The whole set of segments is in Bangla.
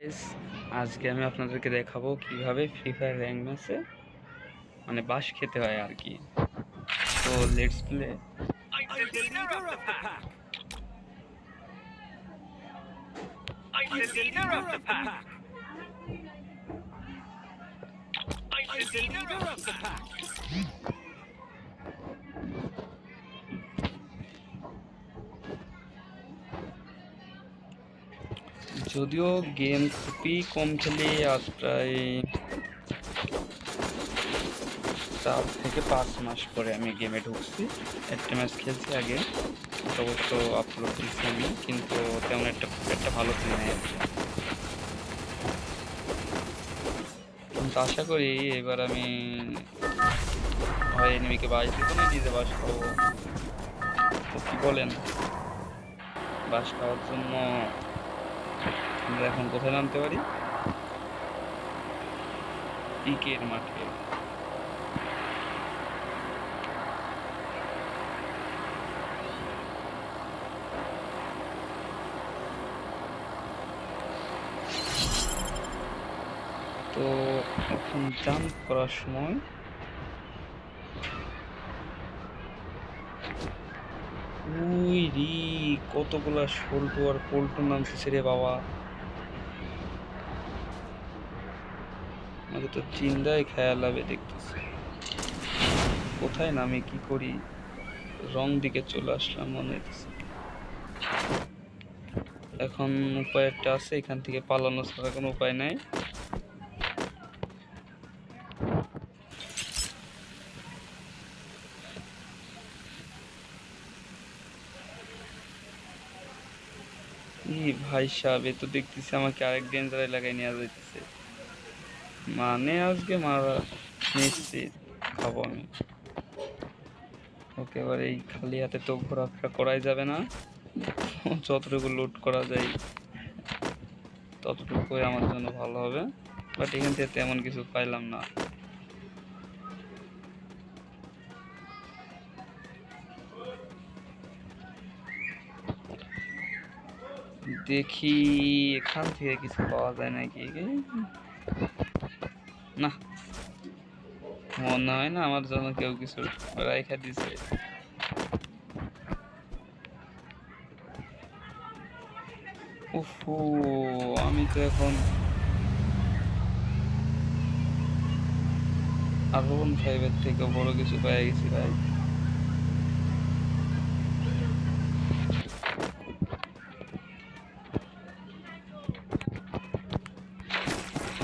গাইস, আজকে আমি আপনাদেরকে দেখাবো কিভাবে ফ্রি ফায়ার র্যাঙ্ক ম্যাচে মানে বাস খেতে হয় আর কি। তো let's play. I'm the leader of the pack. I'm the leader of the pack. I'm the leader of the pack. যদিও গেম খুবই কম খেলি, আজ প্রায় 4 থেকে 5 মাস পরে আমি গেমে ঢুকছি। একটা ম্যাচ খেলছি আগে, অবশ্য আপলোড দিচ্ছি আমি, কিন্তু তেমন খুব একটা ভালো খেলি নাই আর কি। কিন্তু আশা করি এবার আমি হয় এনিমিকে বাস দিব না, নিজে বাস খাবো। তো কি বলেন, বাস খাওয়ার জন্য আমরা এখন কোথায় নামতে পারি? পিকের মাঠে। তো এখন জাম্প করার সময় ওই রি কতগুলা সল্টু আর পল্টু নামতেছে রে বাবা, আমাকে তো চিন্তায় খেয়াল হবে দেখতেছি। কোথায় নামে কি করি, রং দিকে চলে আসলাম মনে হইতেছে। এখন উপায় একটা আছে, এখান থেকে পালানো ছাড়া কোনো উপায় নাই। ভাই সাহেব, এ তো দেখতেছি আমাকে আরেক ডেঞ্জার এলাকায় নিয়ে যাইতেছে। মানে আজকে মারা নিশ্চিত খাবো আমি ওকে। এবার এই খালি হাতে তো ঘোরাফেরা করাই যাবে না, যতটুকু লুট করা যায় ততটুকুই আমার জন্য ভালো হবে। বাট এখান থেকে তেমন কিছু পাইলাম না। দেখি এখান থেকে কিছু পাওয়া যায় নাকি। না, মনে হয় না আমার জন্য কেউ কিছু রাইখা দিছে। উফু, আমি তো এখন R15 থেকে বড় কিছু পেয়ে গেছি ভাই।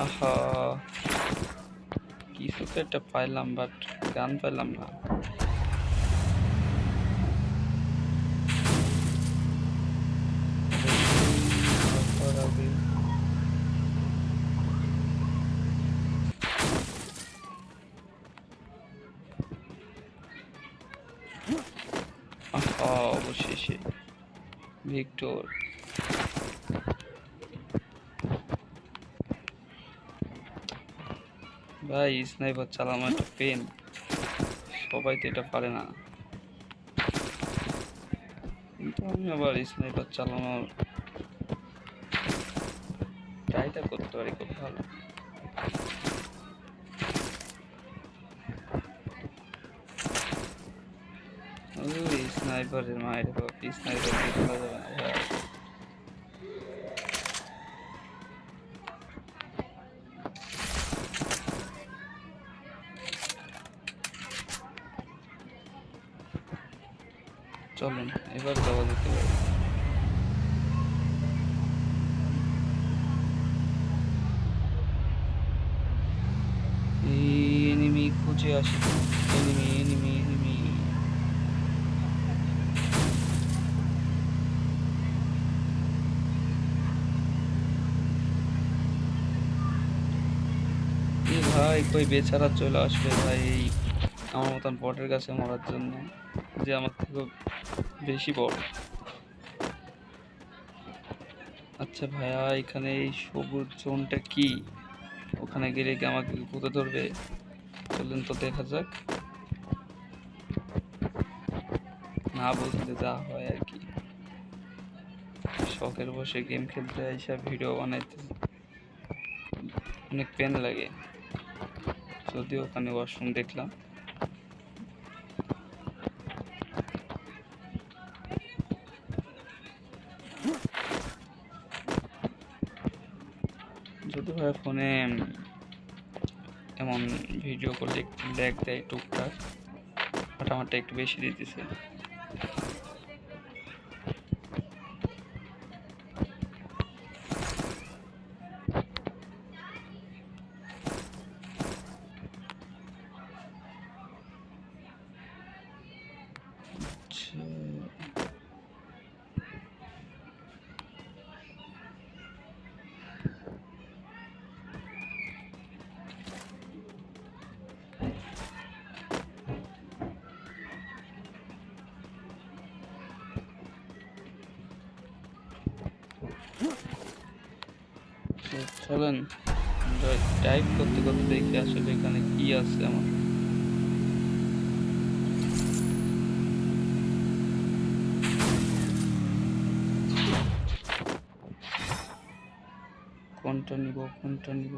আহা, কিছু তো একটা পাইলাম, বাট গান পাইলাম না। আহা, অবশেষে ভিক্টর। ভাই স্নাইপার চালানো একটা পেন, সবাই তো এটা পারে না, কিন্তু আমি আবার স্নাইপার চালানোর ট্রাইটা করতে পারি খুব ভালো। ওই স্নাইপারের মায়ের বাপ, স্নাইপার দিয়ে খেলা যাবে না ভাই। চলেন এবার যাওয়া যেতে পারে। এনিমি খুঁজে আসি, এনিমি এনিমি এনিমি। ভাই কই বেচারা চলে আসবে ভাই আমার মতন বটের কাছে মরার জন্য, যে আমার থেকে বেশি বড়। আচ্ছা ভাইয়া, এখানে এই সবুজ জোনটা কি? ওখানে গেলে কি আমাকে পুঁতে ধরবে? চলেন তো দেখা যাক। না বুঝলে যা হয় আর কি, শখের বসে গেম খেলতে আইসা ভিডিও বানাইতে অনেক পেন লাগে, যদিও ওখানে ওয়াশরুম দেখলাম। যদি ভাই ফোনে এমন ভিডিও করলে একটু ল্যাগ দেয় টুকটাক, বাট আমারটা একটু বেশি দিতেছে। চলেন টাইপ করতে করতে দেখি আসলে এখানে কি আছে আমার। কোনটা নিব কোনটা নিব?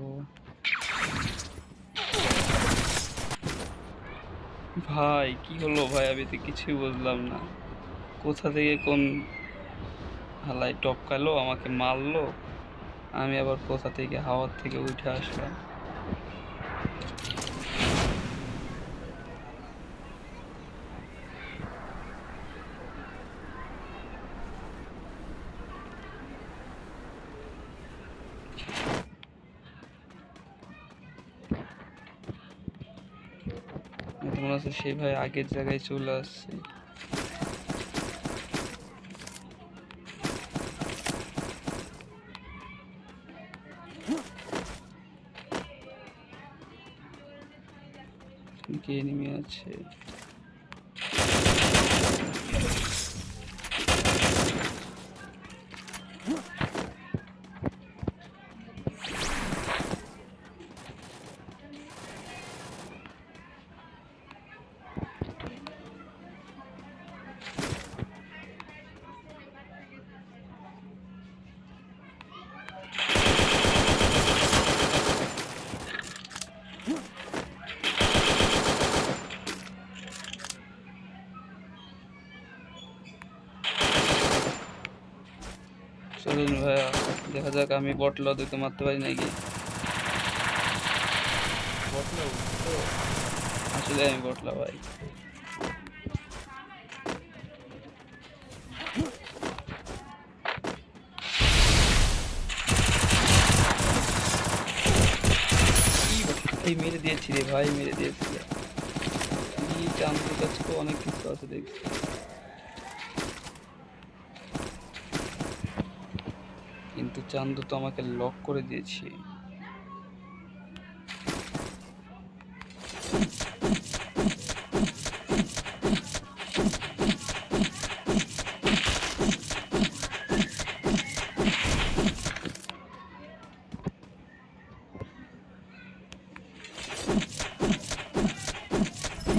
ভাই কি হলো ভাই, আমি তো কিছুই বুঝলাম না। কোথা থেকে কোন হালাই টপকালো, আমাকে মারলো, আমি আবার কোথা থেকে হাওয়ার থেকে উঠে আসলাম। মনে হচ্ছে সেই ভাই আগের জায়গায় চলে আসছে। কি এনিমি আছে? চলুন ভাইয়া, দেখা যাক আমি বটলা দিতে মারতে পারি নাকি। বটলা তো আসলে আমি বটলা ভাই। এই মেরে দিয়েছি রে ভাই, মেরে দিয়েছি। এই চান্দের কাছে তো অনেক কিছু আছে দেখছি, কিন্তু চান্দু তো আমাকে লক করে দিয়েছে।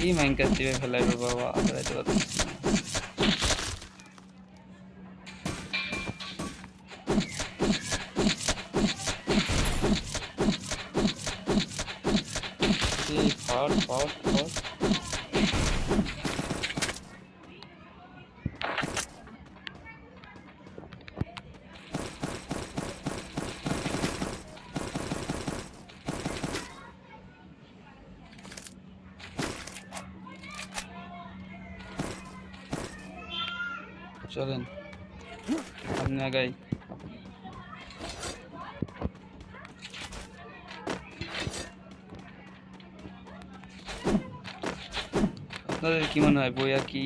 এই মাইনকার চেপে ফেলাই রে বাবা, বেড়াইতে পারতেছি না। এই ফাট ফাট ফাট। চলেন সামনে আগাই। আপনাদের কি মনে হয় বইয়া কি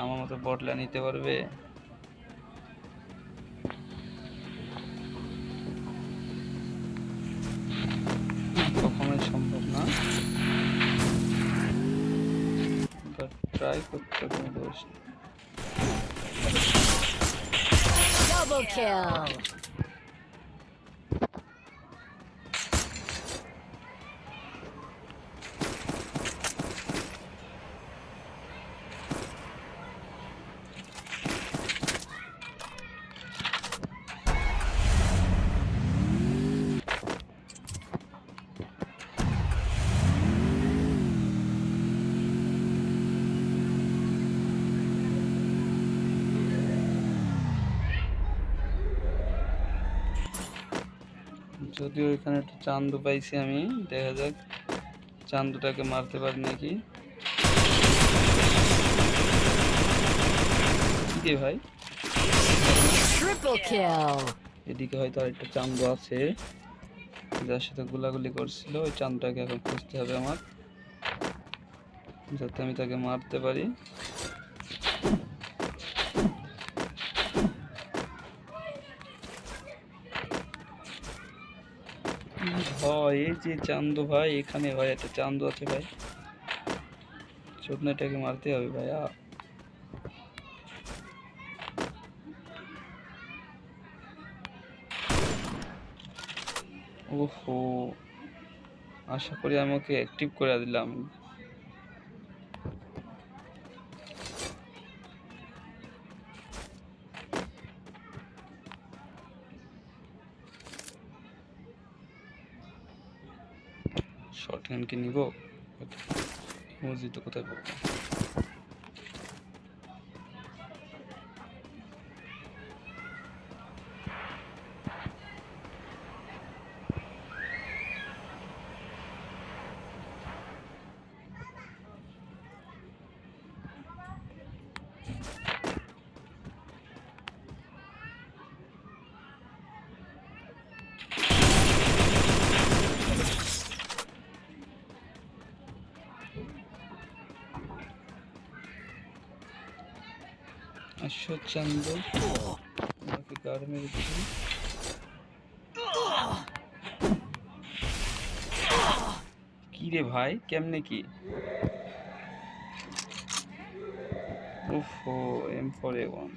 আমার মতো বটলা নিতে পারবে? কখনোই সম্ভব না, বাট ট্রাই করতে কোনো দোষ নেই। Double kill. যদিও এখানে একটা চান্দু পাইছি আমি, দেখা যাক চান্দুটাকে মারতে পারি নাকি। কি রে ভাই, Triple kill. এদিকে হয়তো আরেকটা চান্দু আছে যার সাথে গোলাগুলি করছিল। ওই চান্দুটাকে এখন খুঁজতে হবে আমার, যাতে আমি তাকে মারতে পারি। ভাই এই যে চান্দু ভাই, এখানে ভাই একটা চান্দু আছে ভাই, চোদনাটাকে মারতে হবে ভাইয়া। ওহো, আশা করি আমি ওকে অ্যাক্টিভ করে দিলাম। শর্ট হ্যান্ড কি নিব? মসজিদ কোথায় পাবো? আসো চান্দু, আমাকে গাড় মেরেছি। কি রে ভাই, কেমনে কি? ওহো, M4A1